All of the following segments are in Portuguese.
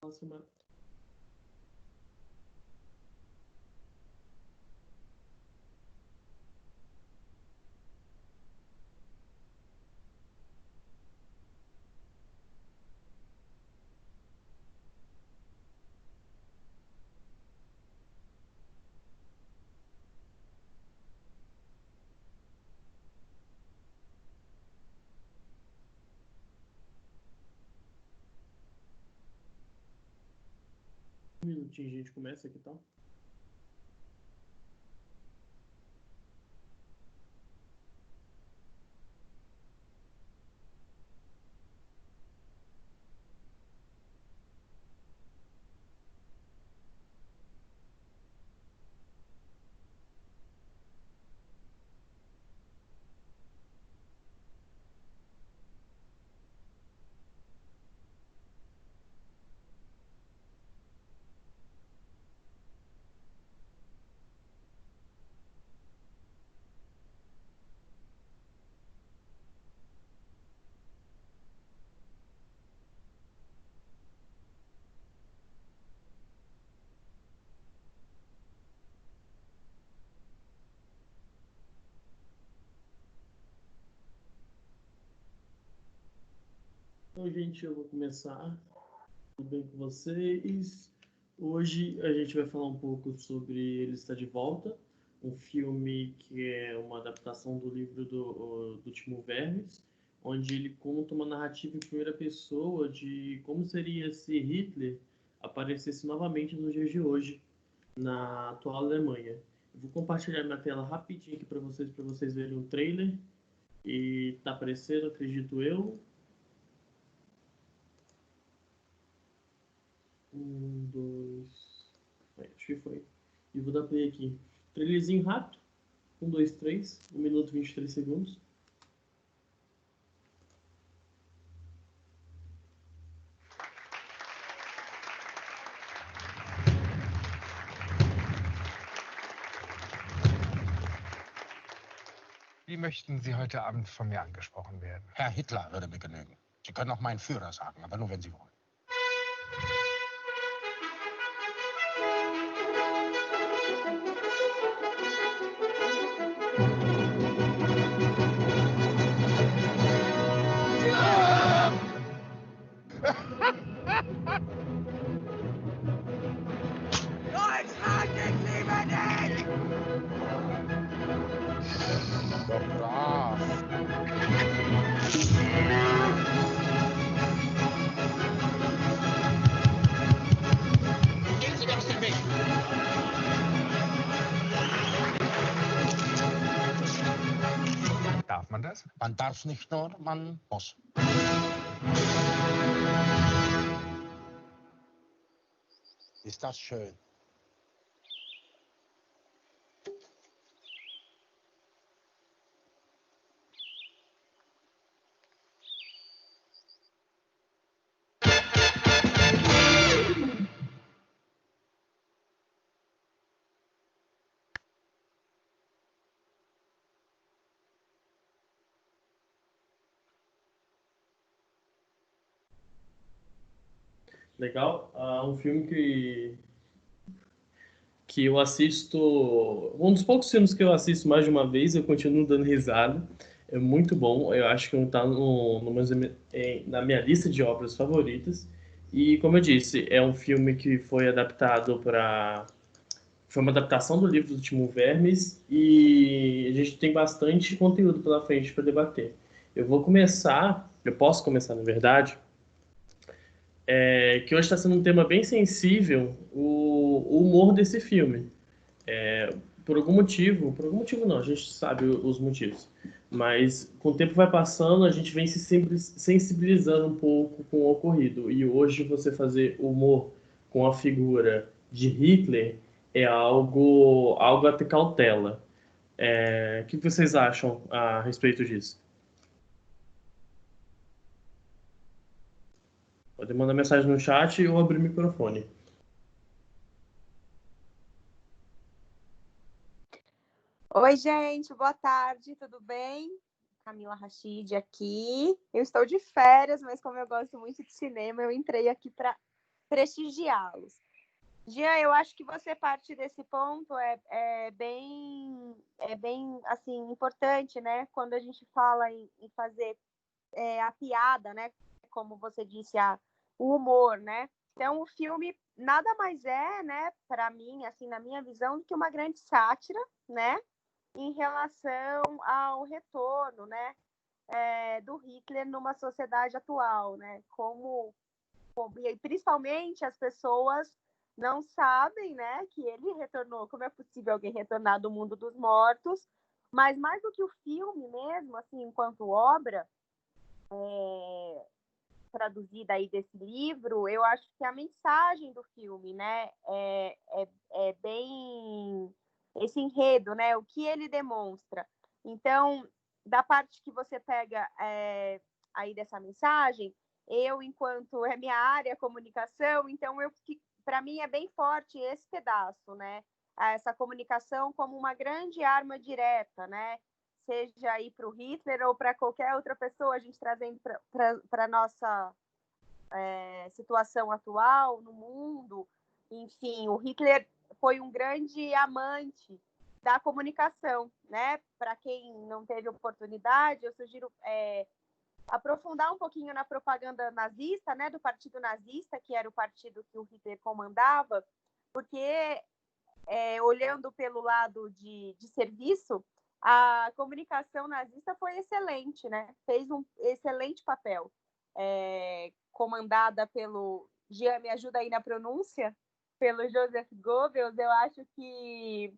Próxima. Um minutinho, a gente começa aqui, tá? Então, gente, eu vou começar. Tudo bem com vocês? Hoje a gente vai falar um pouco sobre Ele Está de Volta, um filme que é uma adaptação do livro do Timo Vermes, onde ele conta uma narrativa em primeira pessoa de como seria se Hitler aparecesse novamente nos dias de hoje, na atual Alemanha. Eu vou compartilhar minha tela rapidinho aqui para vocês verem o trailer. E tá aparecendo, acredito eu. 1, 2. Acho que foi. E vou dar play aqui. Trailerzinho rápido. 1, 2, 3. 1 minuto e 23 segundos. Wie möchten Sie heute Abend von mir angesprochen werden? Herr Hitler würde mir genügen. Sie können auch meinen Führer sagen, aber nur, wenn Sie wollen. Deutschland, ich liebe dich! Doch brav. Gehen Sie mir aus dem Weg. Darf man das? Man darf nicht nur, man muss. Ist das schön? Legal. Um filme que eu assisto. Um dos poucos filmes que eu assisto mais de uma vez, eu continuo dando risada. É muito bom. Eu acho que está na minha lista de obras favoritas. E, como eu disse, é um filme que foi adaptado para. Foi uma adaptação do livro do Timo Vermes e a gente tem bastante conteúdo pela frente para debater. Eu posso começar, na verdade, que hoje está sendo um tema bem sensível, o humor desse filme. Por algum motivo não, a gente sabe os motivos, mas com o tempo vai passando, a gente vem se sensibilizando um pouco com o ocorrido, e hoje você fazer humor com a figura de Hitler é algo a ter cautela. O que vocês acham a respeito disso? Pode mandar mensagem no chat ou abrir o microfone. Oi, gente, boa tarde, tudo bem? Camila Rachid aqui. Eu estou de férias, mas como eu gosto muito de cinema, eu entrei aqui para prestigiá-los. Jean, eu acho que você parte desse ponto é bem assim, importante, né? Quando a gente fala em fazer a piada, né? Como você disse, o humor, né? Então, o filme nada mais é, né, para mim, assim, na minha visão, do que uma grande sátira, né? Em relação ao retorno, né? Do Hitler numa sociedade atual, né? E principalmente as pessoas não sabem, né, que ele retornou. Como é possível alguém retornar do mundo dos mortos? Mas mais do que o filme mesmo, assim, enquanto obra traduzida aí desse livro, eu acho que a mensagem do filme, né, é bem esse enredo, né, o que ele demonstra. Então, da parte que você pega aí dessa mensagem, eu, enquanto é minha área, comunicação, então para mim é bem forte esse pedaço, né? Essa comunicação como uma grande arma direta, né? Seja aí para o Hitler ou para qualquer outra pessoa, a gente trazendo para a nossa situação atual no mundo. Enfim, o Hitler foi um grande amante da comunicação, né? Para quem não teve oportunidade, eu sugiro aprofundar um pouquinho na propaganda nazista, né, do partido nazista, que era o partido que o Hitler comandava, porque, olhando pelo lado de serviço, a comunicação nazista foi excelente, né? Fez um excelente papel. Comandada pelo... Jean, me ajuda aí na pronúncia? Pelo Joseph Goebbels, eu acho que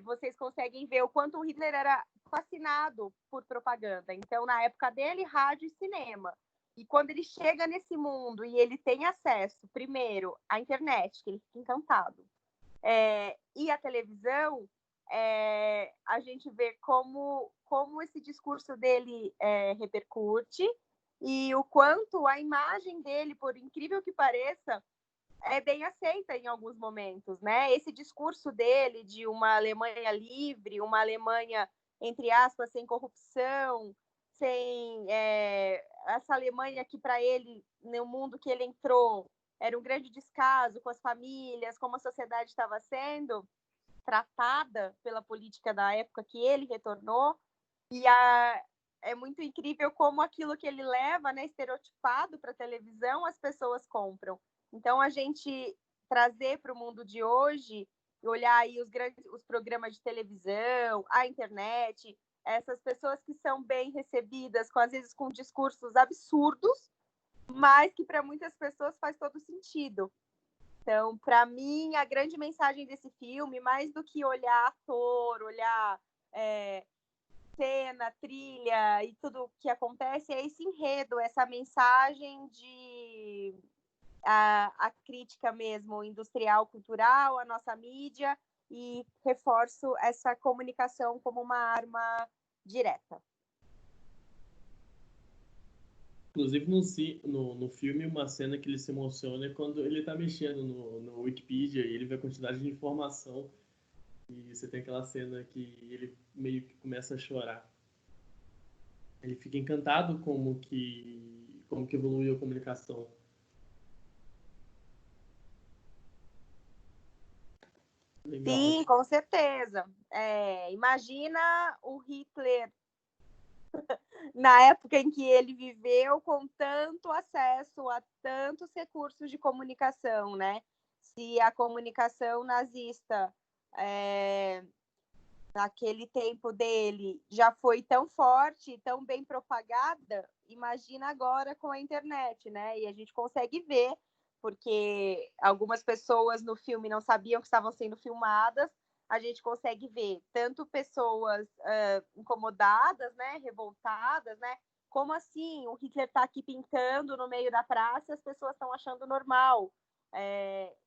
vocês conseguem ver o quanto o Hitler era fascinado por propaganda. Então, na época dele, rádio e cinema. E quando ele chega nesse mundo e ele tem acesso, primeiro, à internet, que ele fica encantado, e à televisão, a gente vê como esse discurso dele repercute e o quanto a imagem dele, por incrível que pareça, é bem aceita em alguns momentos, né? Esse discurso dele de uma Alemanha livre, uma Alemanha, entre aspas, sem corrupção, sem essa Alemanha que para ele, no mundo que ele entrou, era um grande descaso com as famílias, como a sociedade estava sendo tratada pela política da época que ele retornou, e é muito incrível como aquilo que ele leva, né, estereotipado para a televisão, as pessoas compram. Então, a gente trazer para o mundo de hoje, olhar aí os programas de televisão, a internet, essas pessoas que são bem recebidas, às vezes com discursos absurdos, mas que para muitas pessoas faz todo sentido. Então, para mim, a grande mensagem desse filme, mais do que olhar ator, olhar cena, trilha e tudo que acontece, é esse enredo, essa mensagem de a crítica mesmo industrial, cultural, a nossa mídia, e reforço essa comunicação como uma arma direta. Inclusive no filme, uma cena que ele se emociona é quando ele está mexendo no Wikipedia e ele vê a quantidade de informação e você tem aquela cena que ele meio que começa a chorar. Ele fica encantado como que evoluiu a comunicação. Legal. Sim, com certeza. Imagina o Hitler na época em que ele viveu com tanto acesso a tantos recursos de comunicação, né? Se a comunicação nazista naquele tempo dele já foi tão forte, tão bem propagada, imagina agora com a internet, né? E a gente consegue ver, porque algumas pessoas no filme não sabiam que estavam sendo filmadas, a gente consegue ver tanto pessoas incomodadas, né, revoltadas, né, como assim, o Hitler está aqui pintando no meio da praça e as pessoas estão achando normal,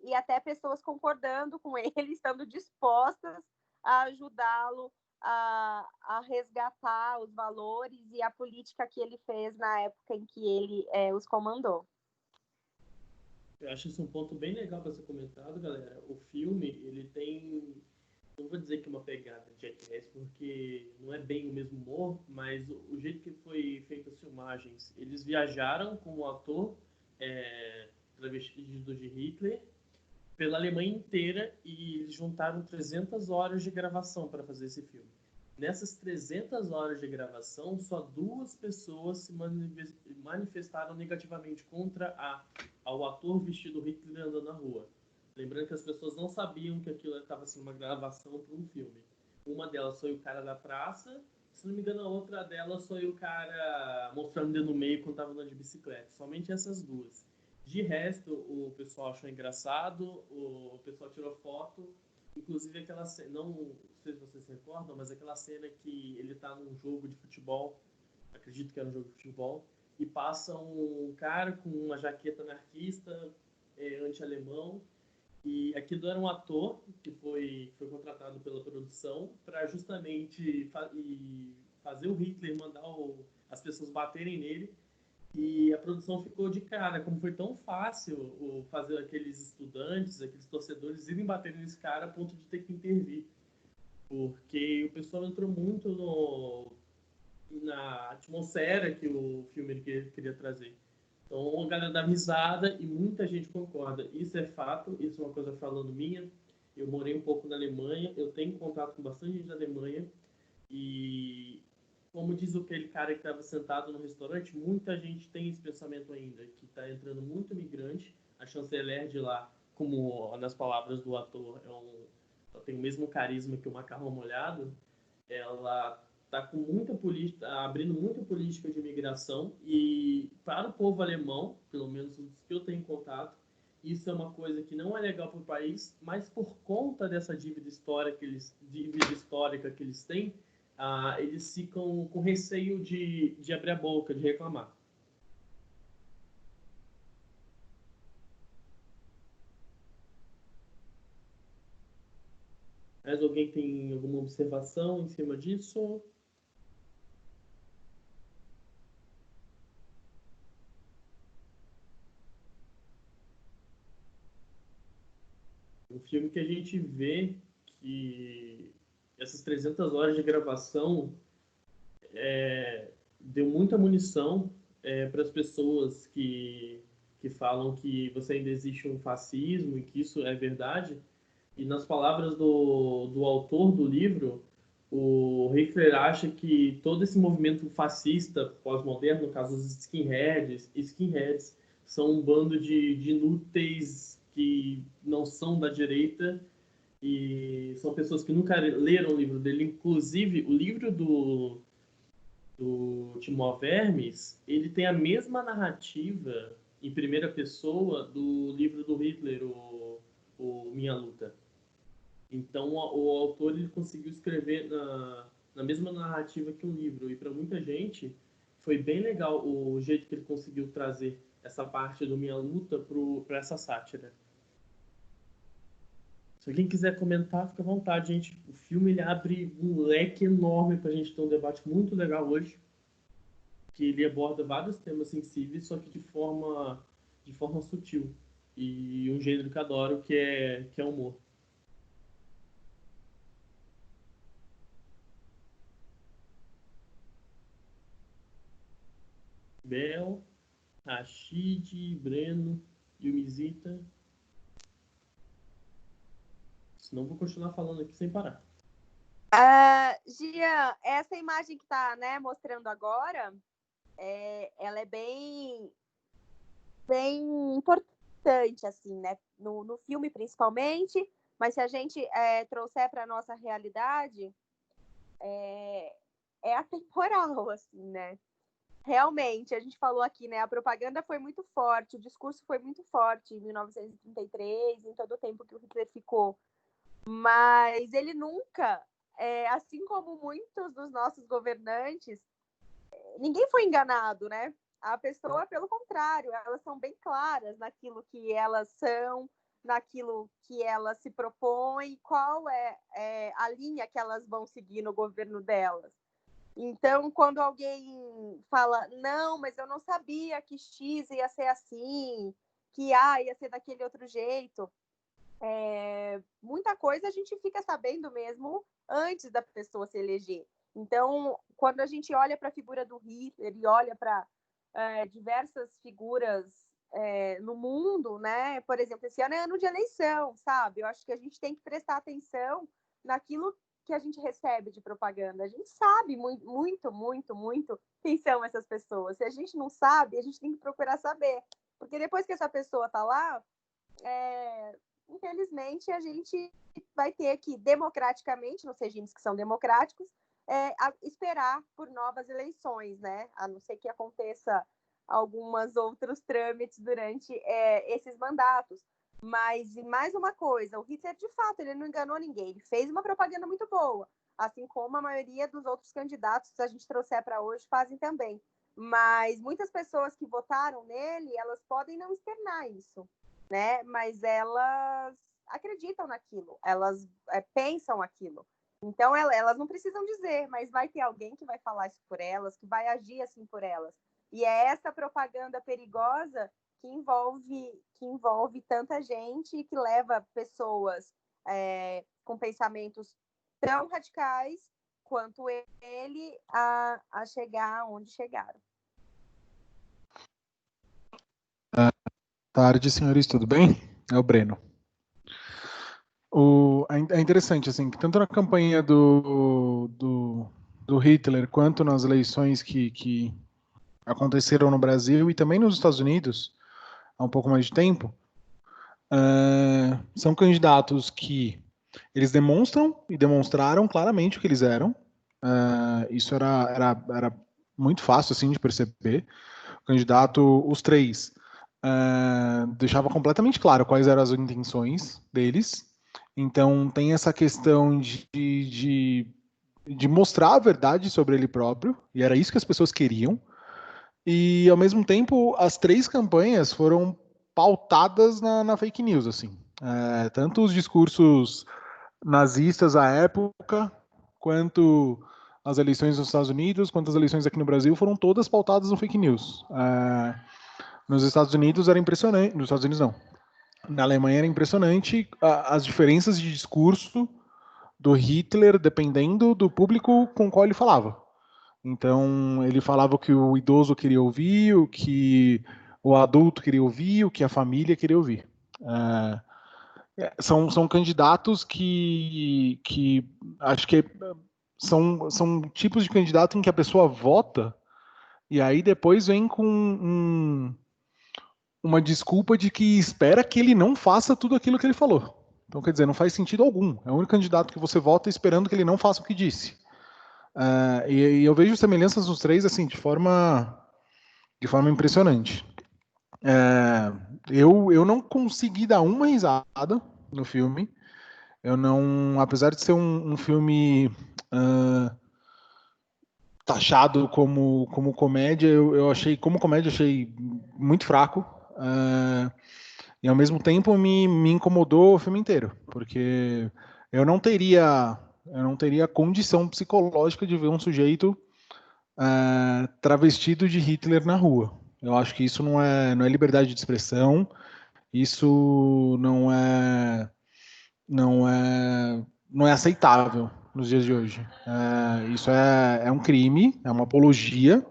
e até pessoas concordando com ele, estando dispostas a ajudá-lo a resgatar os valores e a política que ele fez na época em que ele os comandou. Eu acho isso um ponto bem legal para ser comentado, galera. O filme, ele tem, não vou dizer que é uma pegada de Jackass, porque não é bem o mesmo humor, mas o jeito que foi feito as filmagens, eles viajaram com o ator travestido de Hitler pela Alemanha inteira e eles juntaram 300 horas de gravação para fazer esse filme. Nessas 300 horas de gravação, só 2 pessoas se manifestaram negativamente contra ao ator vestido Hitler andando na rua. Lembrando que as pessoas não sabiam que aquilo estava sendo uma gravação para um filme. Uma delas foi o cara da praça, se não me engano, a outra delas foi o cara mostrando o dedo no meio quando estava andando de bicicleta. Somente essas 2. De resto, o pessoal achou engraçado, o pessoal tirou foto. Inclusive aquela cena, não sei se vocês se recordam, mas aquela cena que ele tá num jogo de futebol, acredito que era um jogo de futebol, e passa um cara com uma jaqueta anarquista, anti-alemão, e aquilo era um ator que foi contratado pela produção para justamente fazer o Hitler mandar as pessoas baterem nele. E a produção ficou de cara, como foi tão fácil fazer aqueles estudantes, aqueles torcedores irem bater nesse cara a ponto de ter que intervir. Porque o pessoal entrou muito na atmosfera que o filme queria trazer. Então a galera dá risada e muita gente concorda. Isso é fato, isso é uma coisa falando minha. Eu morei um pouco na Alemanha, eu tenho contato com bastante gente da Alemanha e... Como diz aquele cara que estava sentado no restaurante, muita gente tem esse pensamento ainda, que está entrando muito imigrante. A chanceler de lá, como nas palavras do ator, ela tem o mesmo carisma que o macarrão molhado. Ela está com muita política, abrindo muita política de imigração. E para o povo alemão, pelo menos os que eu tenho contato, isso é uma coisa que não é legal para o país, mas por conta dessa dívida histórica que eles têm, eles ficam com receio de abrir a boca, de reclamar. Mais alguém tem alguma observação em cima disso? Um filme que a gente vê que essas 300 horas de gravação deu muita munição para as pessoas que falam que você ainda existe um fascismo e que isso é verdade. E nas palavras do autor do livro, o Hitler acha que todo esse movimento fascista pós-moderno, no caso os skinheads são um bando de inúteis que não são da direita e são pessoas que nunca leram o livro dele. Inclusive, o livro do Timóteo Vermes, ele tem a mesma narrativa em primeira pessoa do livro do Hitler, o Minha Luta. Então, o autor ele conseguiu escrever na mesma narrativa que o livro. E para muita gente, foi bem legal o jeito que ele conseguiu trazer essa parte do Minha Luta para essa sátira. Se alguém quiser comentar, fica à vontade, gente. O filme ele abre um leque enorme para a gente ter um debate muito legal hoje. Que ele aborda vários temas sensíveis, só que de forma sutil. E um gênero que eu adoro, que é humor. Bel, Rashid, Breno e o Mizita. Senão vou continuar falando aqui sem parar. Gian, essa imagem que está, né, mostrando agora, ela é bem importante, assim, né, no filme principalmente, mas se a gente trouxer para a nossa realidade, é atemporal, assim, né? Realmente, a gente falou aqui, né, a propaganda foi muito forte, o discurso foi muito forte em 1933, em todo o tempo que o Hitler ficou, mas ele nunca, assim como muitos dos nossos governantes, ninguém foi enganado, né? A pessoa, pelo contrário, elas são bem claras naquilo que elas são, naquilo que elas se propõem, qual é a linha que elas vão seguir no governo delas. Então, quando alguém fala, não, mas eu não sabia que X ia ser assim, que A ia ser daquele outro jeito, muita coisa a gente fica sabendo mesmo antes da pessoa se eleger. Então, quando a gente olha para a figura do Hitler e olha para diversas figuras no mundo, né? Por exemplo, esse ano é ano de eleição, sabe? Eu acho que a gente tem que prestar atenção naquilo que a gente recebe de propaganda. A gente sabe muito quem são essas pessoas. Se a gente não sabe, a gente tem que procurar saber. Porque depois que essa pessoa está lá, infelizmente, a gente vai ter que, democraticamente, nos regimes que são democráticos, esperar por novas eleições, né? A não ser que aconteça alguns outros trâmites durante esses mandatos. Mas, e mais uma coisa, o Hitler, de fato, ele não enganou ninguém. Ele fez uma propaganda muito boa, assim como a maioria dos outros candidatos, se a gente trouxer para hoje, fazem também. Mas muitas pessoas que votaram nele, elas podem não externar isso, né? Mas elas acreditam naquilo, elas pensam aquilo. Então, elas não precisam dizer, mas vai ter alguém que vai falar isso por elas, que vai agir assim por elas. E é essa propaganda perigosa que envolve tanta gente e que leva pessoas com pensamentos tão radicais quanto ele a chegar onde chegaram. Tarde, senhores, tudo bem? É o Breno. É interessante, assim, que tanto na campanha do Hitler quanto nas eleições que aconteceram no Brasil e também nos Estados Unidos, há um pouco mais de tempo, são candidatos que eles demonstram e demonstraram claramente o que eles eram. Isso era muito fácil, assim, de perceber. O candidato, os três, deixava completamente claro quais eram as intenções deles. Então, tem essa questão de mostrar a verdade sobre ele próprio, e era isso que as pessoas queriam. E, ao mesmo tempo, as três campanhas foram pautadas na fake news, assim. Tanto os discursos nazistas à época, quanto as eleições nos Estados Unidos, quanto as eleições aqui no Brasil, foram todas pautadas no fake news. Nos Estados Unidos era impressionante, nos Estados Unidos não. Na Alemanha era impressionante as diferenças de discurso do Hitler dependendo do público com o qual ele falava. Então, ele falava o que o idoso queria ouvir, o que o adulto queria ouvir, o que a família queria ouvir. São candidatos que acho que são tipos de candidato em que a pessoa vota e aí depois vem com uma desculpa de que espera que ele não faça tudo aquilo que ele falou. Então, quer dizer, não faz sentido algum. É o único candidato que você vota esperando que ele não faça o que disse. E eu vejo semelhanças nos três assim de forma impressionante. Eu não consegui dar uma risada no filme. Eu não, apesar de ser um filme taxado como comédia, eu achei como comédia achei muito fraco. E ao mesmo tempo me incomodou o filme inteiro, porque eu não teria condição psicológica de ver um sujeito travestido de Hitler na rua. Eu acho que isso não é liberdade de expressão, isso não é aceitável nos dias de hoje. Isso é um crime, é uma apologia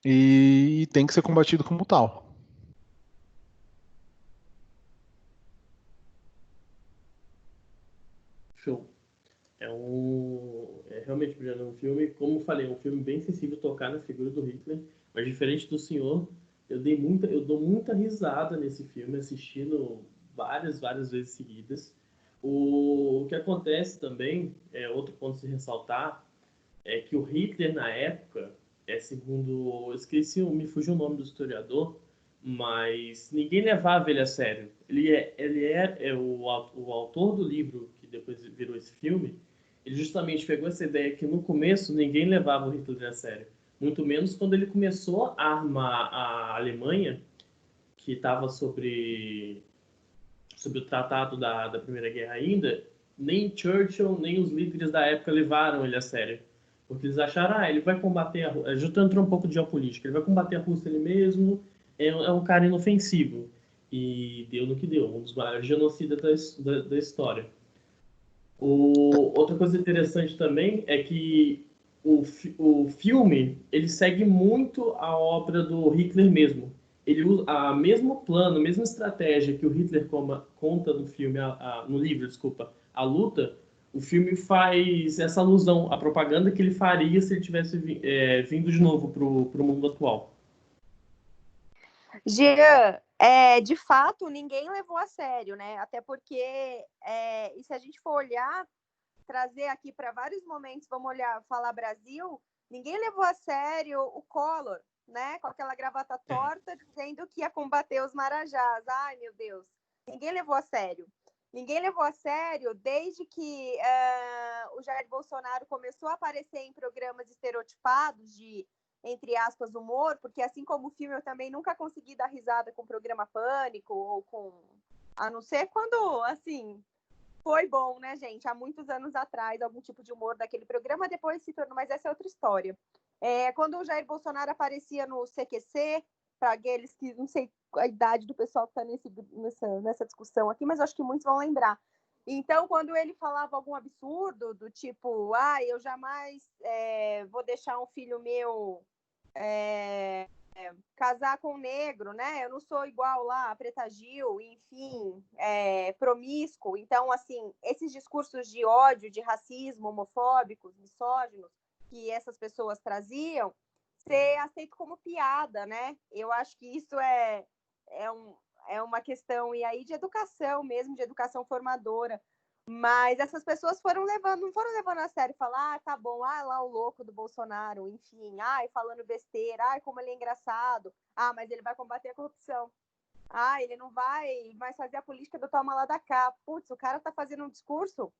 e tem que ser combatido como tal. Show. Realmente, Juliano, um filme, como eu falei, um filme bem sensível tocar na figura do Hitler, mas diferente do senhor, eu dou muita risada nesse filme, assistindo várias vezes seguidas. O que acontece também, outro ponto a se ressaltar, é que o Hitler, na época, segundo, eu esqueci, me fugiu o nome do historiador, mas ninguém levava ele a sério. Ele é o autor do livro, que depois virou esse filme, ele justamente pegou essa ideia que no começo ninguém levava o Hitler a sério. Muito menos quando ele começou a armar a Alemanha, que estava sobre o tratado da Primeira Guerra ainda, nem Churchill, nem os líderes da época levaram ele a sério. Porque eles acharam, ele vai combater a Rússia. Já entrou um pouco de geopolítica, ele vai combater a Rússia ele mesmo, é um cara inofensivo. E deu no que deu, um dos maiores genocidas da história. Outra coisa interessante também é que o filme ele segue muito a obra do Hitler mesmo. ele usa a mesmo plano, a mesma estratégia que o Hitler conta no filme, no livro, desculpa, A Luta. O filme faz essa alusão à propaganda que ele faria se ele tivesse vindo de novo para o mundo atual. Jean, de fato, ninguém levou a sério, né? Até porque, e se a gente for olhar, trazer aqui para vários momentos, vamos olhar, falar Brasil, ninguém levou a sério o Collor, né? Com aquela gravata torta, dizendo que ia combater os marajás. Ai, meu Deus. Ninguém levou a sério. Ninguém levou a sério desde que o Jair Bolsonaro começou a aparecer em programas estereotipados de, entre aspas, humor, porque assim como o filme, eu também nunca consegui dar risada com o programa Pânico, ou com... A não ser quando, assim... Foi bom, né, gente? Há muitos anos atrás, algum tipo de humor daquele programa, depois se tornou, mas essa é outra história. Quando o Jair Bolsonaro aparecia no CQC, para aqueles que, não sei a idade do pessoal que está nessa discussão aqui, mas acho que muitos vão lembrar. Então, quando ele falava algum absurdo, do tipo, eu jamais vou deixar um filho meu casar com um negro, né? Eu não sou igual lá a Preta Gil, enfim, promíscuo. Então, assim, esses discursos de ódio, de racismo, homofóbicos, misóginos, que essas pessoas traziam, ser aceito como piada, né? Eu acho que isso é uma questão, e aí de educação mesmo, de educação formadora. Mas essas pessoas não foram levando a sério, falar, tá bom, lá o louco do Bolsonaro, enfim, falando besteira, como ele é engraçado, mas ele vai combater a corrupção, ele não vai mais fazer a política do toma lá da cá, putz, o cara tá fazendo um discurso,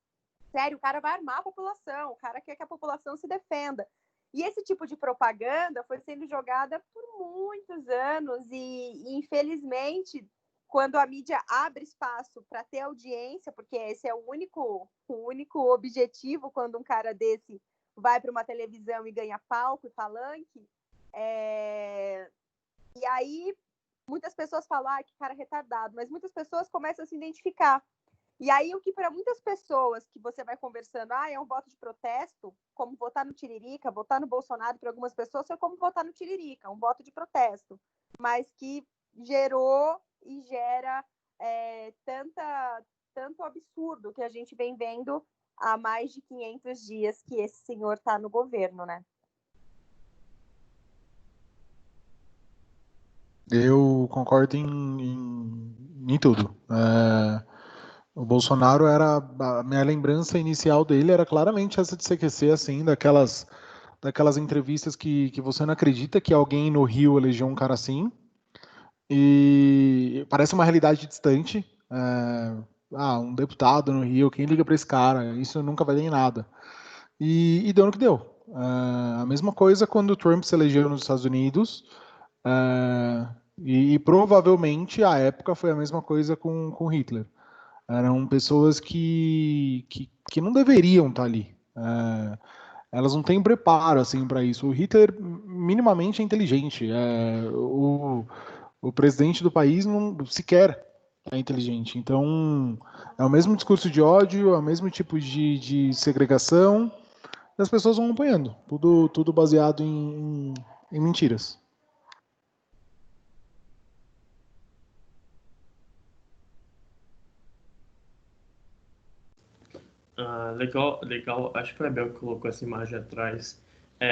sério, o cara vai armar a população, o cara quer que a população se defenda. E esse tipo de propaganda foi sendo jogada por muitos anos e infelizmente, quando a mídia abre espaço para ter audiência, porque esse é o único objetivo quando um cara desse vai para uma televisão e ganha palco e palanque, e aí muitas pessoas falam que cara retardado, mas muitas pessoas começam a se identificar. E aí, o que para muitas pessoas que você vai conversando, é um voto de protesto, como votar no Tiririca, votar no Bolsonaro, para algumas pessoas, foi como votar no Tiririca, um voto de protesto, mas que gerou e gera tanto absurdo que a gente vem vendo há mais de 500 dias que esse senhor está no governo, né? Eu concordo em tudo. O Bolsonaro a minha lembrança inicial dele era claramente essa de CQC, assim, daquelas entrevistas que você não acredita que alguém no Rio elegeu um cara assim, e parece uma realidade distante. Um deputado no Rio, quem liga para esse cara? Isso nunca vai dar em nada. E deu no que deu. A mesma coisa quando o Trump se elegeu nos Estados Unidos, e provavelmente a época foi a mesma coisa com Hitler. Eram pessoas que não deveriam estar ali. Elas não têm preparo assim para isso. O Hitler minimamente é inteligente. O presidente do país não sequer é inteligente. Então, é o mesmo discurso de ódio, é o mesmo tipo de segregação, e as pessoas vão acompanhando. Tudo baseado em mentiras. Legal, legal. Acho que foi a Bel que colocou essa imagem atrás.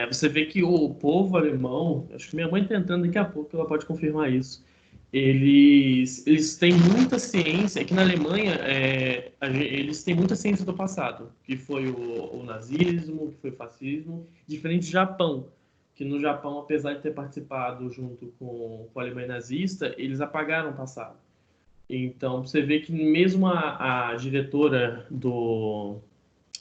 Você vê que o povo alemão, acho que minha mãe está entrando daqui a pouco, ela pode confirmar isso. Eles têm muita ciência. Aqui na Alemanha, eles têm muita ciência do passado, que foi o nazismo, que foi o fascismo, diferente do Japão, que no Japão, apesar de ter participado junto com a Alemanha nazista, eles apagaram o passado. Então, você vê que mesmo a diretora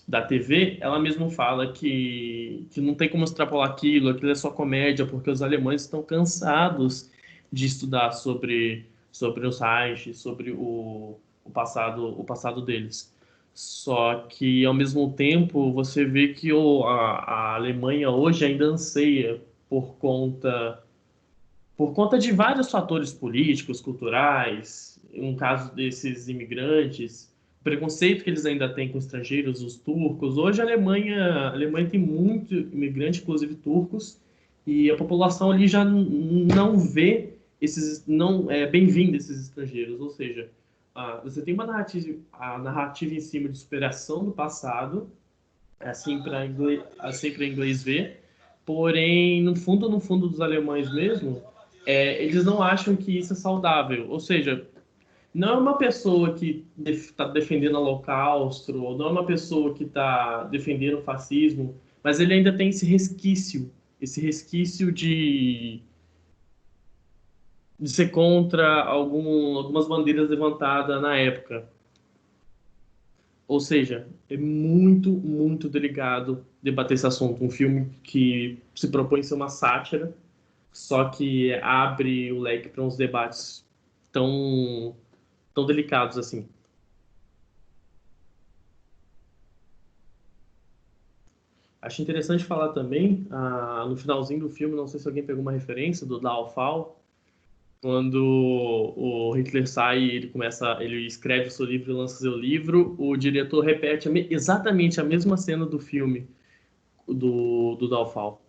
da TV, ela mesma fala que não tem como extrapolar aquilo é só comédia, porque os alemães estão cansados de estudar sobre os Reich, sobre o passado deles. Só que, ao mesmo tempo, você vê que a Alemanha hoje ainda anseia por conta de vários fatores políticos, culturais, um caso desses imigrantes, o preconceito que eles ainda têm com estrangeiros, os turcos. Hoje a Alemanha tem muito imigrante, inclusive turcos, e a população ali já não vê não é bem-vindo esses estrangeiros, ou seja, você tem uma narrativa, a narrativa em cima de superação do passado, assim para inglês ver, porém no fundo dos alemães mesmo, eles não acham que isso é saudável, ou seja, não é uma pessoa que está defendendo o Holocausto, ou não é uma pessoa que está defendendo o fascismo, mas ele ainda tem esse resquício de ser contra algumas bandeiras levantadas na época. Ou seja, é muito, muito delicado debater esse assunto. Um filme que se propõe ser uma sátira, só que abre o leque para uns debates tão, tão delicados assim. Acho interessante falar também, no finalzinho do filme, não sei se alguém pegou uma referência do Laufal, quando o Hitler sai, ele escreve o seu livro e lança seu livro, o diretor repete exatamente a mesma cena do filme do Laufal.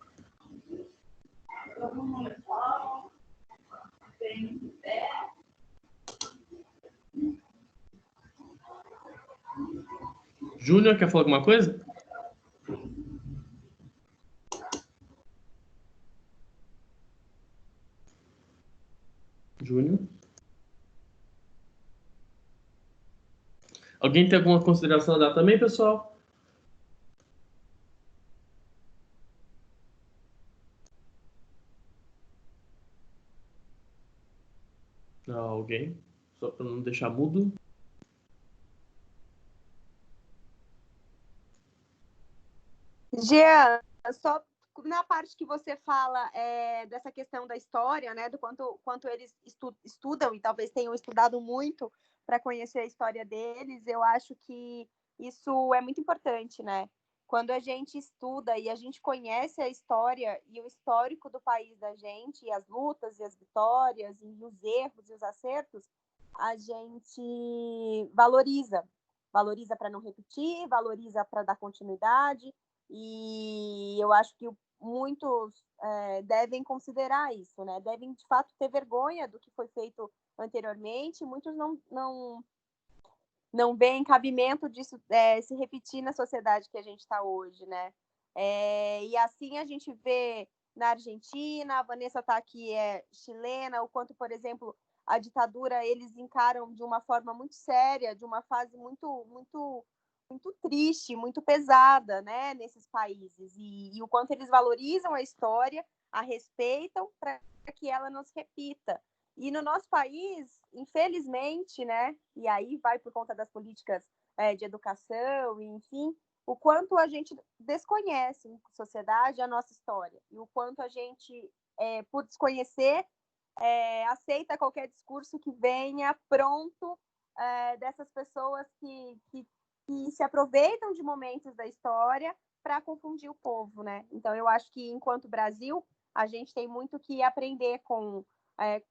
Júnior, quer falar alguma coisa? Júnior? Alguém tem alguma consideração a dar também, pessoal? Alguém? Só para não deixar mudo. Jean, só na parte que você fala dessa questão da história, né, do quanto eles estudam e talvez tenham estudado muito para conhecer a história deles, eu acho que isso é muito importante, né? Quando a gente estuda e a gente conhece a história e o histórico do país da gente, e as lutas e as vitórias, e os erros e os acertos, a gente valoriza para não repetir, valoriza para dar continuidade. E eu acho que muitos devem considerar isso, né? Devem, de fato, ter vergonha do que foi feito anteriormente. Muitos não veem cabimento disso se repetir na sociedade que a gente está hoje, né? E assim a gente vê na Argentina, a Vanessa está aqui, chilena, o quanto, por exemplo, a ditadura eles encaram de uma forma muito séria, de uma fase muito, muito muito triste, muito pesada, né, nesses países, e o quanto eles valorizam a história, a respeitam para que ela não se repita. E no nosso país, infelizmente, né, e aí vai por conta das políticas de educação, enfim, o quanto a gente desconhece em sociedade a nossa história, e o quanto a gente, por desconhecer, aceita qualquer discurso que venha pronto dessas pessoas que se aproveitam de momentos da história para confundir o povo, né? Então, eu acho que, enquanto Brasil, a gente tem muito que aprender com...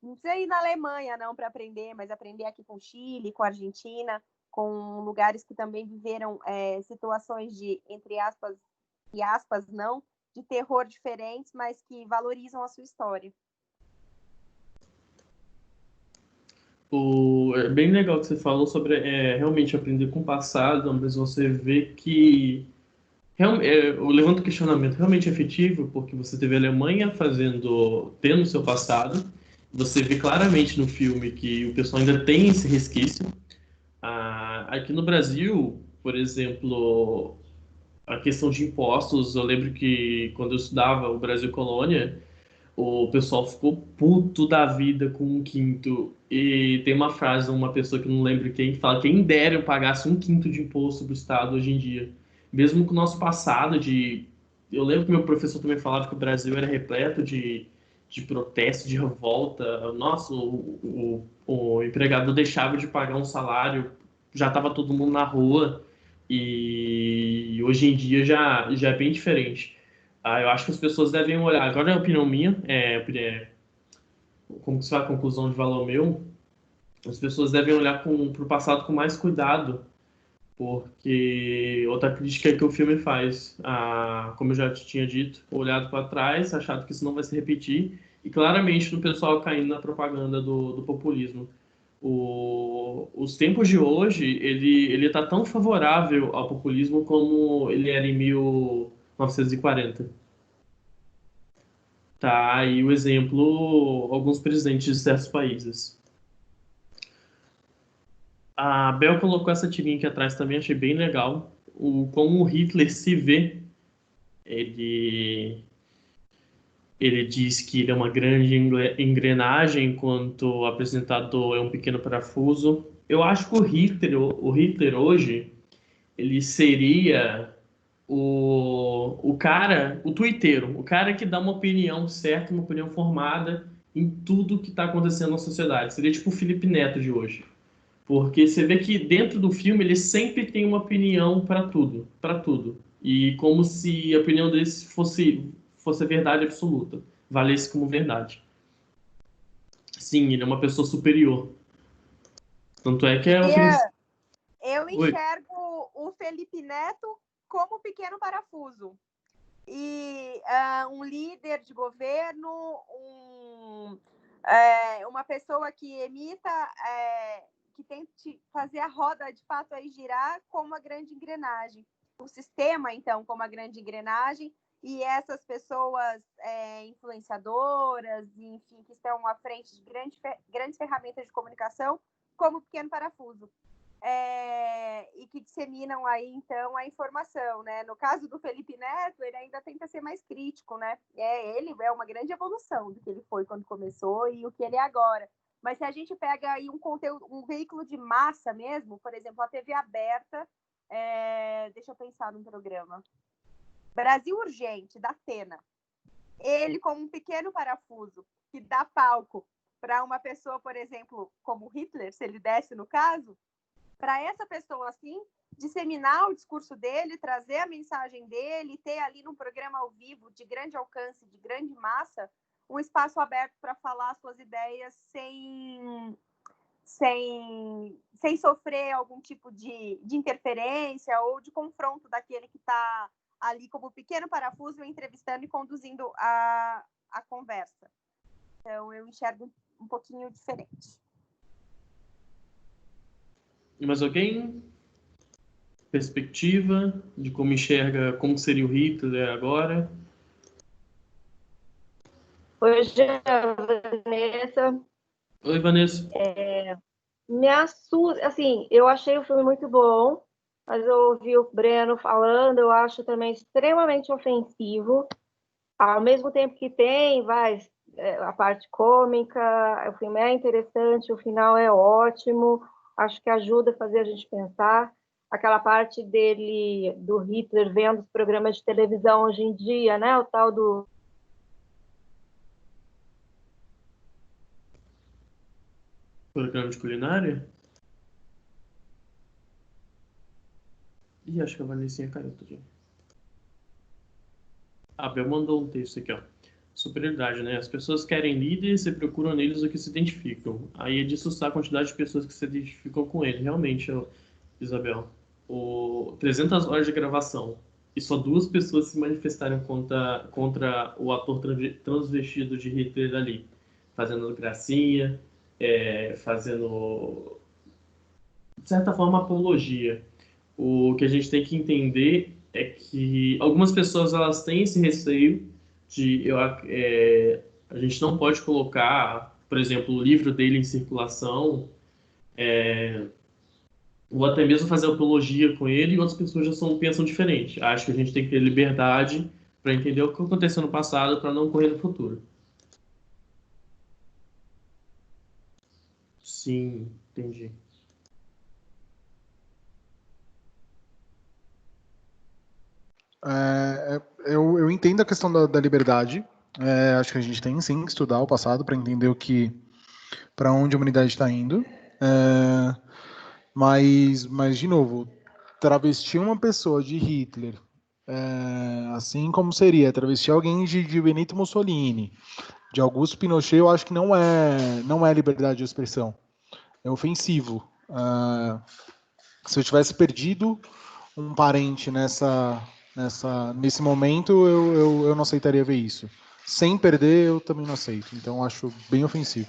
não precisa ir na Alemanha, não, para aprender, mas aprender aqui com Chile, com Argentina, com lugares que também viveram situações de, entre aspas, e aspas, não, de terror diferentes, mas que valorizam a sua história. É bem legal que você falou sobre realmente aprender com o passado, mas você vê que eu levanto o questionamento realmente efetivo, porque você teve a Alemanha tendo o seu passado, você vê claramente no filme que o pessoal ainda tem esse resquício. Aqui no Brasil, por exemplo, a questão de impostos, eu lembro que quando eu estudava o Brasil Colônia, o pessoal ficou puto da vida com um quinto. E tem uma frase, uma pessoa que eu não lembro quem, que fala: quem dera eu pagasse um quinto de imposto do Estado hoje em dia. Mesmo com o nosso passado de... Eu lembro que meu professor também falava que o Brasil era repleto de protesto, de revolta. Nossa, o empregador deixava de pagar um salário, já estava todo mundo na rua. E hoje em dia já é bem diferente. Eu acho que as pessoas devem olhar. Agora é a opinião minha, como que se faz a conclusão de valor meu, as pessoas devem olhar para o passado com mais cuidado, porque outra crítica que o filme faz, como eu já tinha dito, olhado para trás, achado que isso não vai se repetir, e claramente do pessoal caindo na propaganda do populismo. Os tempos de hoje, ele tá tão favorável ao populismo como ele era em 1940. Tá aí o exemplo, alguns presidentes de certos países. A Bel colocou essa tirinha aqui atrás também, achei bem legal. Como o Hitler se vê, ele diz que ele é uma grande engrenagem, enquanto o apresentador é um pequeno parafuso. Eu acho que o Hitler hoje, ele seria o cara, o tuiteiro, o cara que dá uma opinião certa, uma opinião formada em tudo que está acontecendo na sociedade. Seria tipo o Felipe Neto de hoje. Porque você vê que dentro do filme ele sempre tem uma opinião para tudo, para tudo. E como se a opinião dele fosse a verdade absoluta, valesse como verdade. Sim, ele é uma pessoa superior. Tanto é que é o Eu enxergo o Felipe Neto como pequeno parafuso. E um líder de governo, uma pessoa que emita, que tente fazer a roda de fato aí girar como a grande engrenagem. O sistema, então, como a grande engrenagem, e essas pessoas influenciadoras, enfim, que estão à frente de grandes ferramentas de comunicação, como pequeno parafuso. E que disseminam aí, então, a informação, né? No caso do Felipe Neto, ele ainda tenta ser mais crítico, né? Ele é uma grande evolução do que ele foi quando começou e o que ele é agora. Mas se a gente pega aí um conteúdo, um veículo de massa mesmo, por exemplo, a TV aberta, deixa eu pensar num programa. Brasil Urgente, da Atena. Ele, como um pequeno parafuso que dá palco para uma pessoa, por exemplo, como Hitler, se ele desse no caso, para essa pessoa, assim, disseminar o discurso dele, trazer a mensagem dele, ter ali num programa ao vivo de grande alcance, de grande massa, um espaço aberto para falar suas ideias sem sofrer algum tipo de interferência ou de confronto daquele que está ali como pequeno parafuso, entrevistando e conduzindo a conversa. Então, eu enxergo um pouquinho diferente. E mais alguém? Perspectiva de como enxerga, como seria o Hitler agora? Oi, Vanessa. Oi, Vanessa. Me assusta, assim, eu achei o filme muito bom, mas eu ouvi o Breno falando, eu acho também extremamente ofensivo. Ao mesmo tempo que tem, a parte cômica, o filme é interessante, o final é ótimo, acho que ajuda a fazer a gente pensar. Aquela parte dele, do Hitler, vendo os programas de televisão hoje em dia, né? O tal do... Programa de culinária? Ih, acho que a Vanessinha caiu tudinho. A Bel mandou um texto aqui, ó. Superioridade, né? As pessoas querem líderes e procuram neles o que se identificam. Aí é de assustar a quantidade de pessoas que se identificam com ele. Realmente, Isabel. 300 horas de gravação e só 2 pessoas se manifestaram contra o ator transvestido de Hitler ali. Fazendo gracinha, fazendo, de certa forma, apologia. O que a gente tem que entender é que algumas pessoas elas têm esse receio de a gente não pode colocar, por exemplo, o livro dele em circulação, ou até mesmo fazer apologia com ele, e outras pessoas pensam diferente. Acho que a gente tem que ter liberdade para entender o que aconteceu no passado para não correr no futuro. Sim, entendi. Eu entendo a questão da liberdade. Acho que a gente tem sim que estudar o passado para entender para onde a humanidade está indo. Mas, de novo, travestir uma pessoa de Hitler, assim como seria travestir alguém de Benito Mussolini, de Augusto Pinochet, eu acho que não é liberdade de expressão. É ofensivo. Se eu tivesse perdido um parente nesse momento, eu não aceitaria ver isso. sem perder, eu também não aceito. Então, acho bem ofensivo.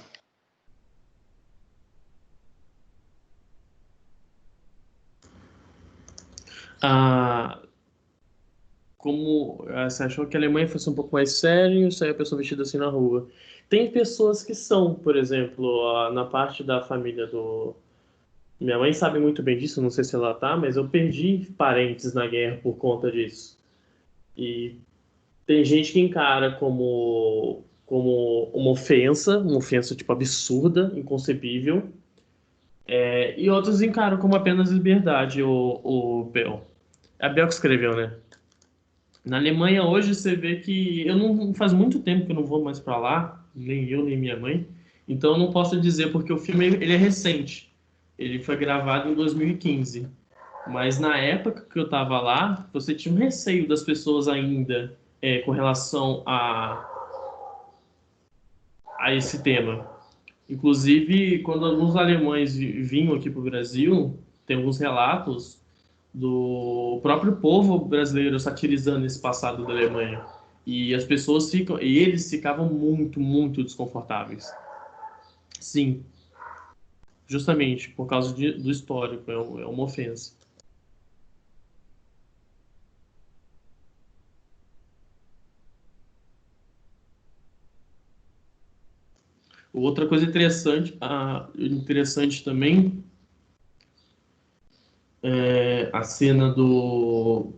Como você achou que a Alemanha fosse um pouco mais sério, sair a pessoa vestida assim na rua. Tem pessoas que são, por exemplo, na parte da família do. Minha mãe sabe muito bem disso, não sei se ela tá, mas eu perdi parentes na guerra por conta disso. E tem gente que encara como uma ofensa tipo absurda, inconcebível, e outros encaram como apenas liberdade, o Bel. É a Bel que escreveu, né? Na Alemanha hoje você vê que eu não faz muito tempo que eu não vou mais para lá, nem eu nem minha mãe. Então eu não posso dizer porque o filme ele é recente. Ele foi gravado em 2015. Mas na época que eu estava lá, você tinha um receio das pessoas ainda com relação a esse tema. Inclusive, quando alguns alemães vinham aqui para o Brasil, tem alguns relatos do próprio povo brasileiro satirizando esse passado da Alemanha. E as pessoas ficam, e eles ficavam muito, muito desconfortáveis. Sim, justamente por causa do histórico, é uma ofensa. Outra coisa interessante também é a cena do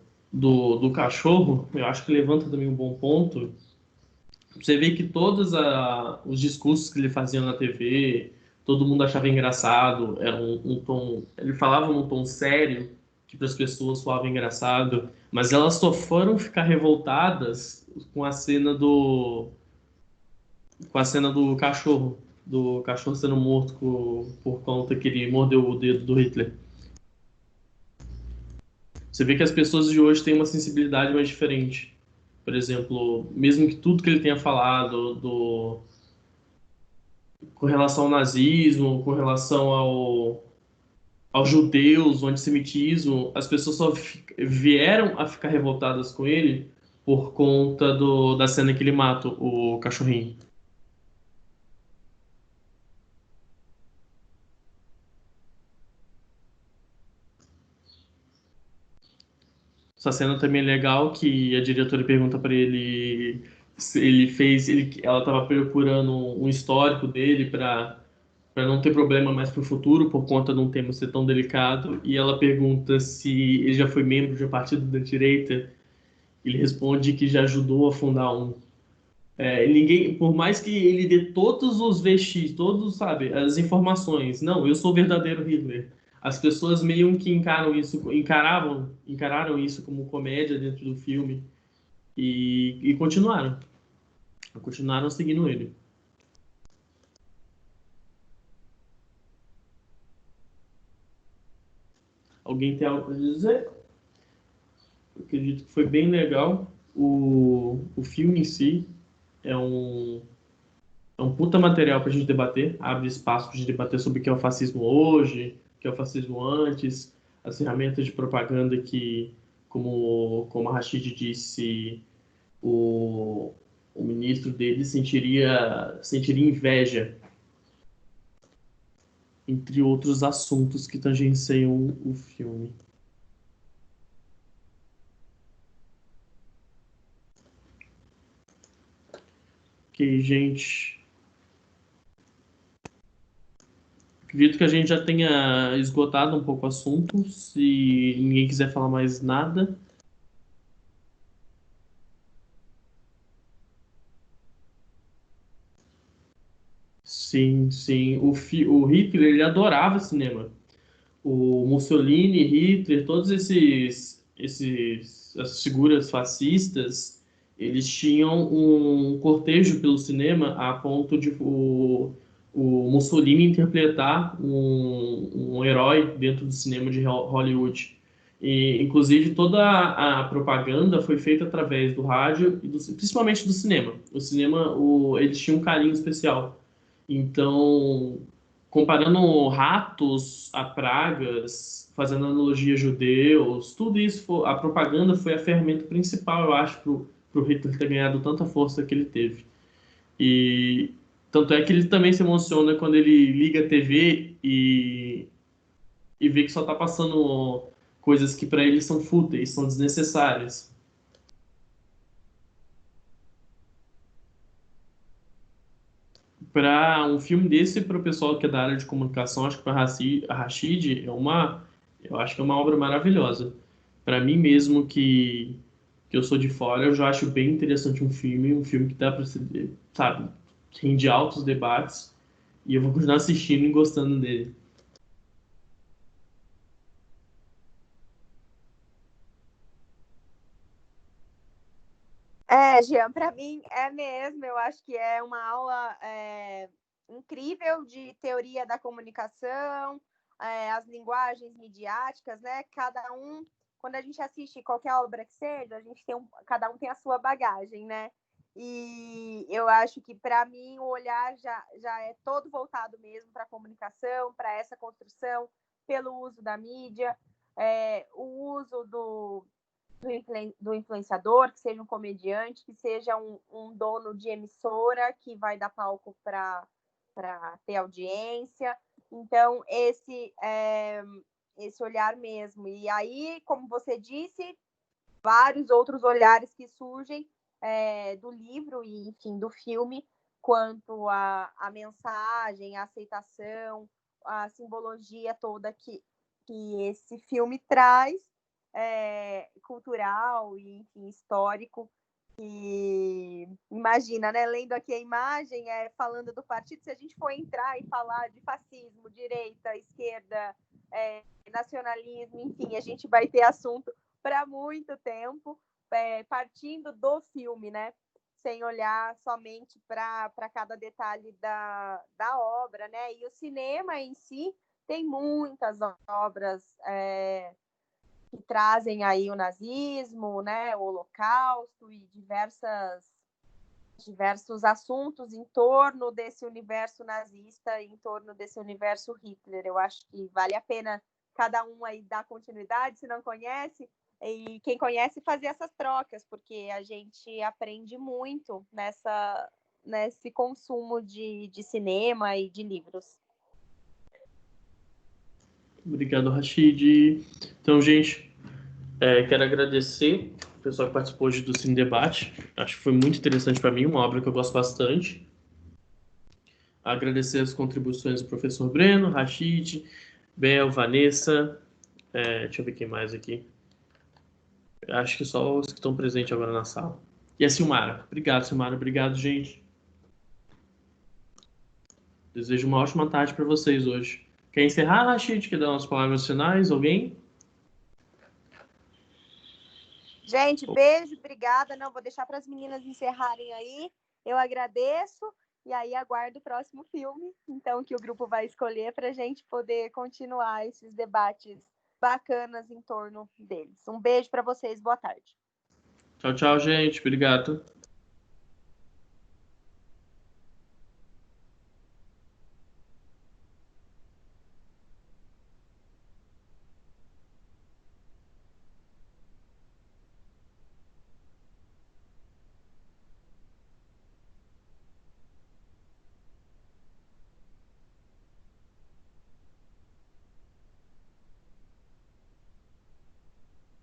cachorro. Eu acho que levanta também um bom ponto. Você vê que todos os discursos que ele fazia na TV, todo mundo achava engraçado, era um tom. Ele falava num tom sério, que para as pessoas soava engraçado, mas elas só foram ficar revoltadas com a cena do cachorro sendo morto por conta que ele mordeu o dedo do Hitler. Você vê que as pessoas de hoje têm uma sensibilidade mais diferente. Por exemplo, mesmo que tudo que ele tenha falado com relação ao nazismo, com relação aos judeus, o antissemitismo, as pessoas só vieram a ficar revoltadas com ele por conta da cena que ele mata o cachorrinho. Essa cena também é legal, que a diretora pergunta para ele se ela estava procurando um histórico dele para não ter problema mais para o futuro por conta de um tema ser tão delicado, e ela pergunta se ele já foi membro de um partido da direita. Ele responde que já ajudou a fundar um. Ninguém, por mais que ele dê todos os vestígios, todos, sabe, as informações, não, eu sou o verdadeiro Hitler. As pessoas meio que encararam isso como comédia dentro do filme e continuaram seguindo ele. Alguém tem algo para dizer? Eu acredito que foi bem legal. O filme em si é um puta material para a gente debater, abre espaço para a gente debater sobre o que é o fascismo hoje, o que é o fascismo antes, as ferramentas de propaganda que, como a Rashid disse, o ministro dele sentiria inveja, entre outros assuntos que tangenciam o filme. Ok, gente. Acredito que a gente já tenha esgotado um pouco o assunto. Se ninguém quiser falar mais nada. Sim, sim. O Hitler, ele adorava cinema. O Mussolini, Hitler, todos essas figuras fascistas, eles tinham um cortejo pelo cinema a ponto de o Mussolini interpretar um herói dentro do cinema de Hollywood. E, inclusive, toda a propaganda foi feita através do rádio e principalmente do cinema. O cinema, eles tinham um carinho especial. Então, comparando ratos a pragas, fazendo analogia a judeus, tudo isso, a propaganda foi a ferramenta principal, eu acho, pro Hitler ter ganhado tanta força que ele teve. E tanto é que ele também se emociona quando ele liga a TV e vê que só tá passando coisas que para ele são fúteis, são desnecessárias. Para um filme desse, para o pessoal que é da área de comunicação, acho que para Rashid eu acho que é uma obra maravilhosa. Para mim mesmo que eu sou de fora, eu já acho bem interessante um filme que dá para sabe, rende altos debates e eu vou continuar assistindo e gostando dele. Jean, para mim é mesmo. Eu acho que é uma aula incrível de teoria da comunicação, as linguagens midiáticas, né? Cada um, quando a gente assiste qualquer obra que seja, cada um tem a sua bagagem, né? E eu acho que, para mim, o olhar já é todo voltado mesmo para a comunicação, para essa construção, pelo uso da mídia, o uso do influenciador, que seja um comediante, que seja um dono de emissora que vai dar palco para ter audiência. Então, esse olhar mesmo. E aí, como você disse, vários outros olhares que surgem do livro e, enfim, do filme, quanto à mensagem, à aceitação, a simbologia toda que esse filme traz, cultural e, enfim, histórico. E imagina, né? Lendo aqui a imagem, falando do partido, se a gente for entrar e falar de fascismo, direita, esquerda, nacionalismo, enfim, a gente vai ter assunto para muito tempo, partindo do filme, né? Sem olhar somente para cada detalhe da obra, né? E o cinema em si tem muitas obras que trazem aí o nazismo, né, o Holocausto e diversos assuntos em torno desse universo nazista, em torno desse universo Hitler. Eu acho que vale a pena cada um aí dar continuidade, se não conhece, e quem conhece fazer essas trocas, porque a gente aprende muito nesse consumo de cinema e de livros. Obrigado, Rashid. Então, gente, quero agradecer o pessoal que participou hoje do Cine Debate. Acho que foi muito interessante para mim, uma obra que eu gosto bastante. Agradecer as contribuições do professor Breno, Rashid, Bel, Vanessa, deixa eu ver quem mais aqui. Acho que só os que estão presentes agora na sala. E a Silmara. Obrigado, Silmara. Obrigado, gente. Desejo uma ótima tarde para vocês hoje. Quer encerrar, Rashid? Quer dar umas palavras finais? Alguém? Gente, beijo, obrigada. Não, vou deixar para as meninas encerrarem aí. Eu agradeço e aí aguardo o próximo filme, então, que o grupo vai escolher para a gente poder continuar esses debates bacanas em torno deles. Um beijo para vocês, boa tarde. Tchau, tchau, gente. Obrigado.